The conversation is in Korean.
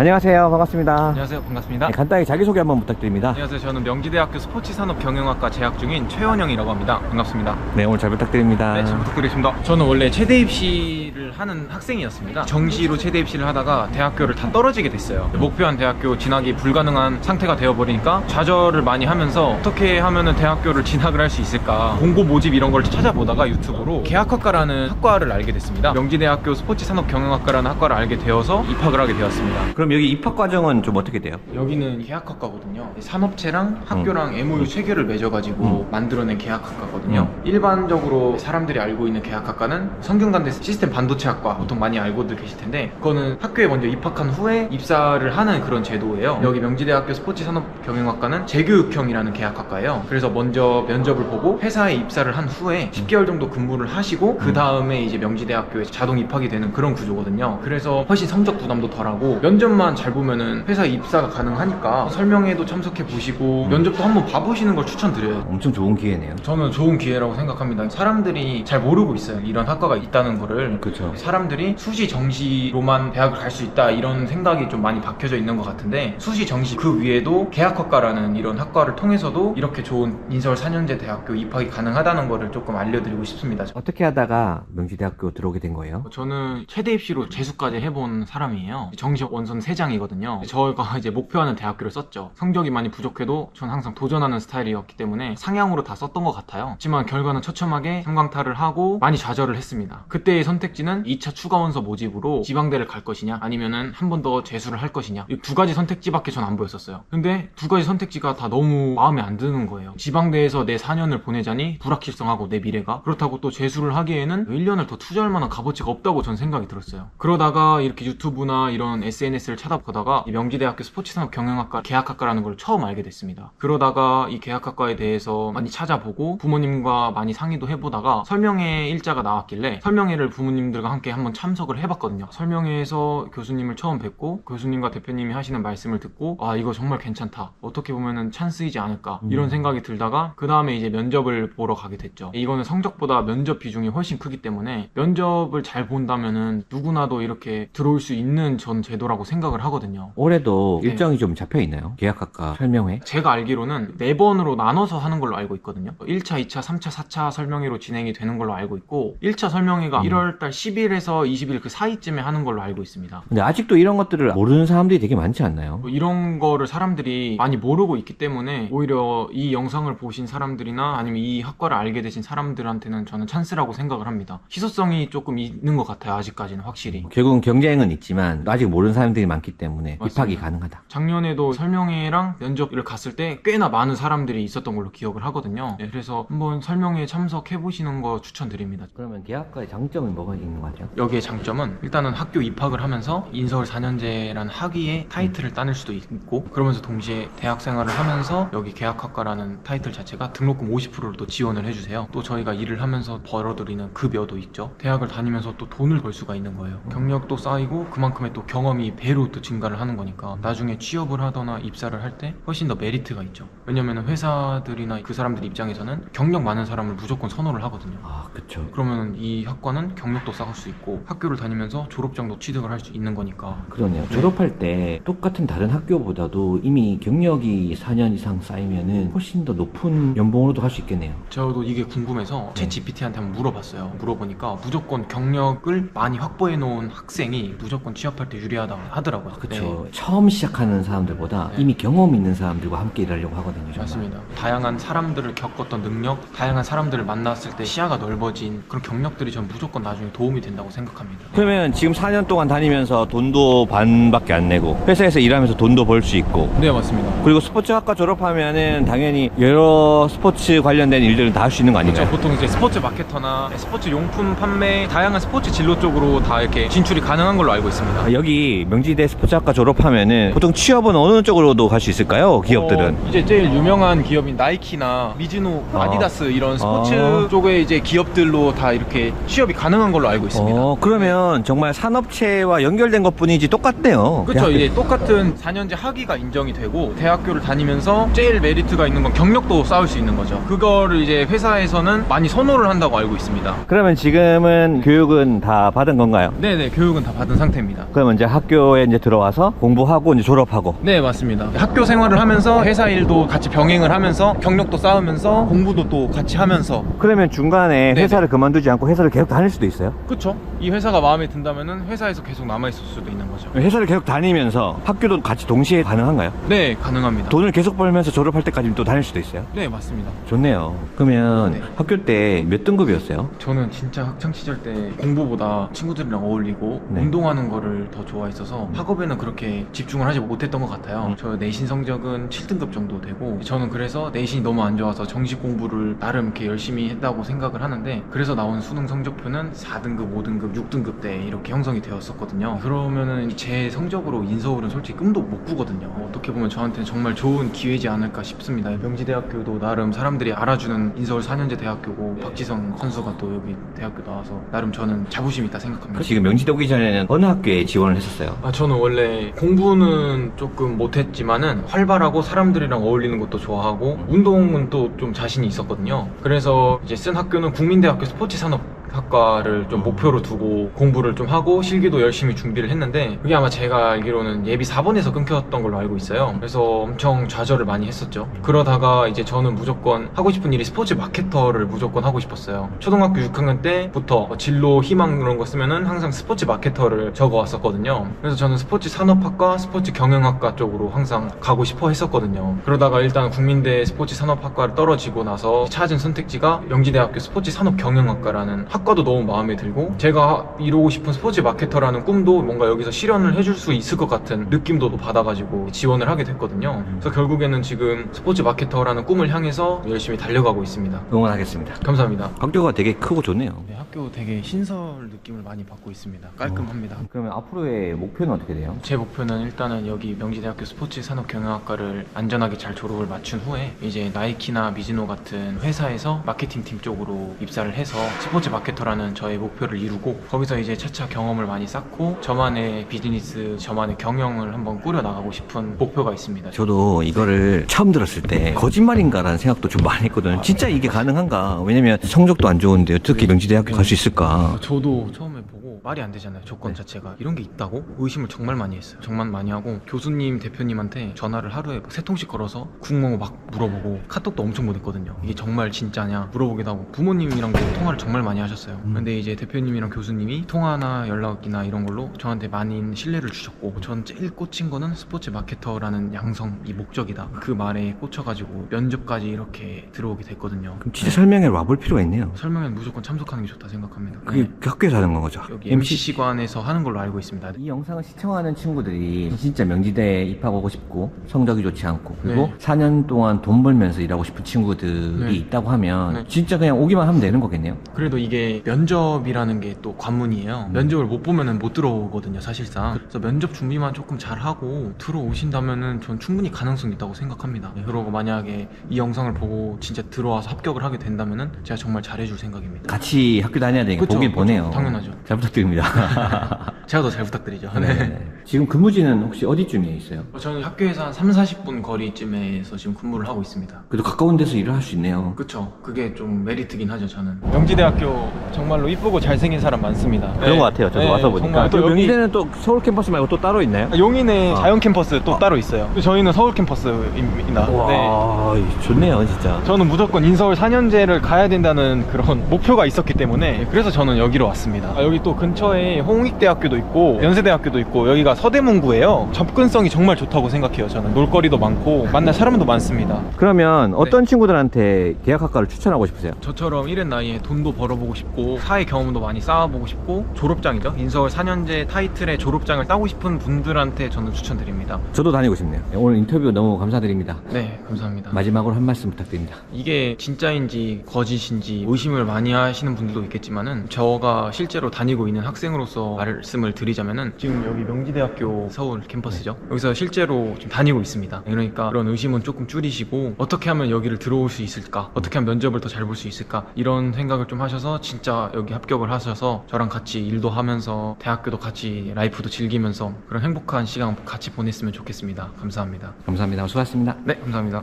안녕하세요. 반갑습니다. 안녕하세요. 반갑습니다. 네, 간단히 자기소개 한번 부탁드립니다. 안녕하세요. 저는 명지대학교 스포츠산업경영학과 재학 중인 최원영이라고 합니다. 반갑습니다. 네, 오늘 잘 부탁드립니다. 네, 잘 부탁드리겠습니다. 저는 원래 체대 입시를 하는 학생이었습니다. 정시로 체대 입시를 하다가 대학교를 다 떨어지게 됐어요. 목표한 대학교 진학이 불가능한 상태가 되어버리니까 좌절을 많이 하면서 어떻게 하면은 대학교를 진학을 할 수 있을까, 공고 모집 이런 걸 찾아보다가 유튜브로 계약학과라는 학과를 알게 됐습니다. 명지대학교 스포츠산업경영학과라는 학과를 알게 되어서 입학을 하게 되었습니다. 그럼 여기 입학 과정은 좀 어떻게 돼요? 여기는 계약학과거든요. 산업체랑 학교랑 MOU 체결을 맺어가지고 만들어낸 계약학과거든요. 일반적으로 사람들이 알고 있는 계약학과는 성균관대 시스템 반도체학과 보통 많이 알고들 계실 텐데, 그거는 학교에 먼저 입학한 후에 입사를 하는 그런 제도예요. 여기 명지대학교 스포츠산업경영학과는 재교육형이라는 계약학과예요. 그래서 먼저 면접을 보고 회사에 입사를 한 후에 10개월 정도 근무를 하시고 그 다음에 이제 명지대학교에 자동 입학이 되는 그런 구조거든요. 그래서 훨씬 성적 부담도 덜하고 면접만 잘 보면은 회사 입사가 가능하니까 설명회도 참석해 보시고 면접도 한번 봐보시는 걸 추천드려요. 엄청 좋은 기회네요. 저는 좋은 기회라고 생각합니다. 사람들이 잘 모르고 있어요. 이런 학과가 있다는 거를. 그렇죠. 사람들이 수시 정시로만 대학을 갈 수 있다 이런 생각이 좀 많이 박혀져 있는 것 같은데, 수시 정시 그 위에도 계약학과라는 이런 학과를 통해서도 이렇게 좋은 인서울 4년제 대학교 입학이 가능하다는 거를 조금 알려드리고 싶습니다. 어떻게 하다가 명지대학교 들어오게 된 거예요? 저는 최대 입시로 재수까지 해본 사람이에요. 정시 원서는 3장이거든요. 저희가 이제 목표하는 대학교를 썼죠. 성적이 많이 부족해도 전 항상 도전하는 스타일이었기 때문에 상향으로 다 썼던 것 같아요. 하지만 결과는 처참하게 삼강탈을 하고 많이 좌절을 했습니다. 그때의 선택지는 2차 추가 원서 모집으로 지방대를 갈 것이냐, 아니면은 한 번 더 재수를 할 것이냐, 이 두 가지 선택지밖에 전 안 보였었어요. 근데 두 가지 선택지가 다 너무 마음에 안 드는 거예요. 지방대에서 내 4년을 보내자니 불확실성하고 내 미래가, 그렇다고 또 재수를 하기에는 1년을 더 투자할 만한 값어치가 없다고 전 생각이 들었어요. 그러다가 이렇게 유튜브나 이런 SNS를 찾아보다가 이 명지대학교 스포츠산업경영학과 계약학과라는 걸 처음 알게 됐습니다. 그러다가 이 계약학과에 대해서 많이 찾아보고 부모님과 많이 상의도 해보다가 설명회 일자가 나왔길래 설명회를 부모님들과 함께 한번 참석을 해봤거든요. 설명회에서 교수님을 처음 뵙고 교수님과 대표님이 하시는 말씀을 듣고, 아, 이거 정말 괜찮다, 어떻게 보면은 찬스이지 않을까, 이런 생각이 들다가 그 다음에 이제 면접을 보러 가게 됐죠. 이거는 성적보다 면접 비중이 훨씬 크기 때문에 면접을 잘 본다면은 누구나도 이렇게 들어올 수 있는 전 제도라고 생각을 하거든요. 올해도 네. 일정이 좀 잡혀 있나요? 계약학과 설명회? 제가 알기로는 4번으로 나눠서 하는 걸로 알고 있거든요. 1차, 2차, 3차, 4차 설명회로 진행이 되는 걸로 알고 있고, 1차 설명회가 1월달 10일에서 20일 그 사이쯤에 하는 걸로 알고 있습니다. 근데 아직도 이런 것들을 모르는 사람들이 되게 많지 않나요? 이런 거를 사람들이 많이 모르고 있기 때문에 오히려 이 영상을 보신 사람들이나 아니면 이 학과를 알게 되신 사람들한테는 저는 찬스라고 생각을 합니다. 희소성이 조금 있는 것 같아요. 아직까지는 확실히. 결국은 경쟁은 있지만 아직 모르는 사람들이 많기 때문에 맞습니다. 입학이 가능하다. 작년에도 설명회랑 면접을 갔을 때 꽤나 많은 사람들이 있었던 걸로 기억을 하거든요. 네, 그래서 한번 설명회에 참석해 보시는 거 추천드립니다. 그러면 계약학과의 장점은 뭐가 있는 것 같아요? 여기의 장점은 일단은 학교 입학을 하면서 인서울 4년제라는 학위의 타이틀을 따낼 수도 있고, 그러면서 동시에 대학 생활을 하면서 여기 계약학과라는 타이틀 자체가 등록금 50%를 또 지원을 해주세요. 또 저희가 일을 하면서 벌어들이는 급여도 있죠. 대학을 다니면서 또 돈을 벌 수가 있는 거예요. 경력도 쌓이고 그만큼의 또 경험이 배로 또 증가를 하는 거니까 나중에 취업을 하거나 입사를 할 때 훨씬 더 메리트가 있죠. 왜냐면 회사들이나 그 사람들 입장에서는 경력 많은 사람을 무조건 선호를 하거든요. 아, 그쵸. 그러면 이 학과는 경력도 쌓을 수 있고 학교를 다니면서 졸업장도 취득을 할 수 있는 거니까. 그러네요. 졸업할 때 똑같은 다른 학교보다도 이미 경력이 4년 이상 쌓이면은 훨씬 더 높은 연봉으로도 갈 수 있겠네요. 저도 이게 궁금해서 챗 GPT한테 한번 물어봤어요. 물어보니까 무조건 경력을 많이 확보해 놓은 학생이 무조건 취업할 때 유리하다고 하더라고요. 그쵸. 처음 시작하는 사람들보다 네. 이미 경험 있는 사람들과 함께 일하려고 하거든요. 정말. 맞습니다. 다양한 사람들을 겪었던 능력, 다양한 사람들을 만났을 때 시야가 넓어진 그런 경력들이 전 무조건 나중에 도움이 된다고 생각합니다. 그러면 지금 4년 동안 다니면서 돈도 반밖에 안 내고 회사에서 일하면서 돈도 벌 수 있고, 네, 맞습니다. 그리고 스포츠학과 졸업하면은 당연히 여러 스포츠 관련된 일들을 다 할 수 있는 거 아닌가요? 그렇죠. 보통 이제 스포츠 마케터나 스포츠 용품 판매, 다양한 스포츠 진로 쪽으로 다 이렇게 진출이 가능한 걸로 알고 있습니다. 여기 명지대 스포츠학과 졸업하면은 보통 취업은 어느 쪽으로도 갈 수 있을까요? 기업들은? 이제 제일 유명한 기업인 나이키나 미즈노, 아디다스 이런 스포츠 쪽의 이제 기업들로 다 이렇게 취업이 가능한 걸로 알고 있습니다. 있습니다. 그러면 정말 산업체와 연결된 것뿐이지 똑같네요. 그렇죠. 이제 똑같은 4년제 학위가 인정이 되고 대학교를 다니면서 제일 메리트가 있는 건 경력도 쌓을 수 있는 거죠. 그거를 이제 회사에서는 많이 선호를 한다고 알고 있습니다. 그러면 지금은 교육은 다 받은 건가요? 네네, 교육은 다 받은 상태입니다. 그러면 이제 학교에 이제 들어와서 공부하고 이제 졸업하고. 네, 맞습니다. 학교 생활을 하면서 회사 일도 같이 병행을 하면서 경력도 쌓으면서 공부도 또 같이 하면서. 그러면 중간에 네네. 회사를 그만두지 않고 회사를 계속 다닐 수도 있어요? 그쵸. 이 회사가 마음에 든다면은 회사에서 계속 남아있을 수도 있는 거죠. 회사를 계속 다니면서 학교도 같이 동시에 가능한가요? 네, 가능합니다. 돈을 계속 벌면서 졸업할 때까지 또 다닐 수도 있어요? 네, 맞습니다. 좋네요. 그러면 네. 학교 때 몇 등급이었어요? 저는 진짜 학창시절 때 공부보다 친구들이랑 어울리고 네. 운동하는 거를 더 좋아했어서 학업에는 그렇게 집중을 하지 못했던 것 같아요. 저 내신 성적은 7등급 정도 되고, 저는 그래서 내신이 너무 안 좋아서 정식 공부를 나름 이렇게 열심히 했다고 생각을 하는데, 그래서 나온 수능 성적표는 4등급, 5등급, 6등급 때 이렇게 형성이 되었었거든요. 그러면은 제 성적으로 인서울은 솔직히 꿈도 못 꾸거든요. 어떻게 보면 저한테는 정말 좋은 기회지 않을까 싶습니다. 명지대학교도 나름 사람들이 알아주는 인서울 4년제 대학교고, 박지성 선수가 또 여기 대학교 나와서 나름 저는 자부심이 있다 생각합니다. 지금 명지대 오기 전에는 어느 학교에 지원을 했었어요? 저는 원래 공부는 조금 못했지만은 활발하고 사람들이랑 어울리는 것도 좋아하고 운동은 또 좀 자신이 있었거든요. 그래서 이제 쓴 학교는 국민대학교 스포츠산업학과를 좀 목표로 두고 공부를 좀 하고 실기도 열심히 준비를 했는데, 그게 아마 제가 알기로는 예비 4번에서 끊겼던 걸로 알고 있어요. 그래서 엄청 좌절을 많이 했었죠. 그러다가 이제 저는 무조건 하고 싶은 일이 스포츠 마케터를 무조건 하고 싶었어요. 초등학교 6학년 때부터 진로 희망 그런 거 쓰면은 항상 스포츠 마케터를 적어 왔었거든요. 그래서 저는 스포츠 산업학과, 스포츠 경영학과 쪽으로 항상 가고 싶어 했었거든요. 그러다가 일단 국민대 스포츠 산업학과를 떨어지고 나서 찾은 선택지가 명지대학교 스포츠 산업 경영학과라는 학과도 너무 마음에 들고, 제가 이루고 싶은 스포츠 마케터라는 꿈도 뭔가 여기서 실현을 해줄 수 있을 것 같은 느낌도 받아가지고 지원을 하게 됐거든요. 그래서 결국에는 지금 스포츠 마케터라는 꿈을 향해서 열심히 달려가고 있습니다. 응원하겠습니다. 감사합니다. 학교가 되게 크고 좋네요. 네, 학교 되게 신설 느낌을 많이 받고 있습니다. 깔끔합니다. 그러면 앞으로의 목표는 어떻게 돼요? 제 목표는 일단은 여기 명지대학교 스포츠 산업 경영학과를 안전하게 잘 졸업을 마친 후에 이제 나이키나 미즈노 같은 회사에서 마케팅 팀 쪽으로 입사를 해서 스포츠 마케터라는 저의 목표를 이루고, 거기서 이제 차차 경험을 많이 쌓고 저만의 비즈니스, 저만의 경영을 한번 꾸려 나가고 싶은 목표가 있습니다. 저도 이거를 처음 들었을 때 거짓말인가라는 생각도 좀 많이 했거든요. 진짜 이게 가능한가? 왜냐면 성적도 안 좋은데 어떻게 명지대학교 갈 수 있을까? 저도 처음에 보고 말이 안 되잖아요. 조건 자체가 이런 게 있다고? 의심을 정말 많이 했어요. 정말 많이 하고 교수님, 대표님한테 전화를 하루에 3통씩 걸어서 국몽 막 물어보고, 카톡도 엄청 보냈거든요. 이게 정말 진짜냐 물어보기도 하고, 부모님이랑도 통화를 정말 많이 하셨어요. 근데 이제 대표님이랑 교수님이 통화나 연락이나 이런 걸로 저한테 많은 신뢰를 주셨고, 전 제일 꽂힌 거는 스포츠 마케터라는 양성이 목적이다, 그 말에 꽂혀가지고 면접까지 이렇게 들어오게 됐거든요. 그럼 진짜 설명회 와볼 필요가 있네요. 설명회는 무조건 참석하는 게 좋다 생각합니다. 그게 그 학교에서 하는 건 거죠? 여기 MCC관에서 하는 걸로 알고 있습니다. 이 영상을 시청하는 친구들이 진짜 명지대에 입학하고 싶고 성적이 좋지 않고 그리고 네. 4년 동안 돈 벌면서 일하고 싶은 친구들이 네. 있다고 하면 네. 진짜 그냥 오기만 하면 되는 거겠네요. 그래도 이게 면접이라는 게 또 관문이에요. 면접을 못 보면은 못 들어오거든요, 사실상. 그래서 면접 준비만 조금 잘하고 들어오신다면은 전 충분히 가능성이 있다고 생각합니다. 그리고 만약에 이 영상을 보고 진짜 들어와서 합격을 하게 된다면은 제가 정말 잘해줄 생각입니다. 같이 학교 다녀야 되니까 그쵸, 보긴 그쵸. 보네요. 당연하죠. 잘 부탁드립니다. 제가 더 잘 부탁드리죠. 네. 지금 근무지는 혹시 어디쯤에 있어요? 저는 학교에서 한 30-40분 거리쯤에서 지금 근무를 하고 있습니다. 그래도 가까운 데서 일을 할 수 있네요. 그쵸. 그게 좀 메리트긴 하죠, 저는. 명지대학교 정말로 이쁘고 잘생긴 사람 많습니다. 그런 것 같아요. 저도 와서 보니까. 또 여기 명지대는 또 서울 캠퍼스 말고 또 따로 있나요? 용인에 자연 캠퍼스 또 따로 있어요. 저희는 서울 캠퍼스입니다. 네. 와, 좋네요, 진짜. 저는 무조건 인서울 4년제를 가야 된다는 그런 목표가 있었기 때문에 그래서 저는 여기로 왔습니다. 여기 또 근처에 홍익대학교도 있고 연세대학교도 있고 여기가 서대문구예요. 접근성이 정말 좋다고 생각해요. 저는 놀거리도 많고 만날 사람도 많습니다. 그러면 어떤 친구들한테 계약학과를 추천하고 싶으세요? 저처럼 이른 나이에 돈도 벌어보고 싶고 사회 경험도 많이 쌓아보고 싶고 졸업장이죠. 인서울 4년제 타이틀의 졸업장을 따고 싶은 분들한테 저는 추천드립니다. 저도 다니고 싶네요. 오늘 인터뷰 너무 감사드립니다. 네, 감사합니다. 마지막으로 한 말씀 부탁드립니다. 이게 진짜인지 거짓인지 의심을 많이 하시는 분들도 있겠지만은, 저가 실제로 다니고 있는 학생으로서 말씀을 드리자면은, 지금 여기 명지대 한양대학교 서울 캠퍼스죠. 여기서 실제로 좀 다니고 있습니다. 그러니까 그런 의심은 조금 줄이시고 어떻게 하면 여기를 들어올 수 있을까, 어떻게 하면 면접을 더 잘 볼 수 있을까, 이런 생각을 좀 하셔서 진짜 여기 합격을 하셔서 저랑 같이 일도 하면서 대학교도 같이 라이프도 즐기면서 그런 행복한 시간 같이 보냈으면 좋겠습니다. 감사합니다. 감사합니다. 수고하셨습니다. 네, 감사합니다.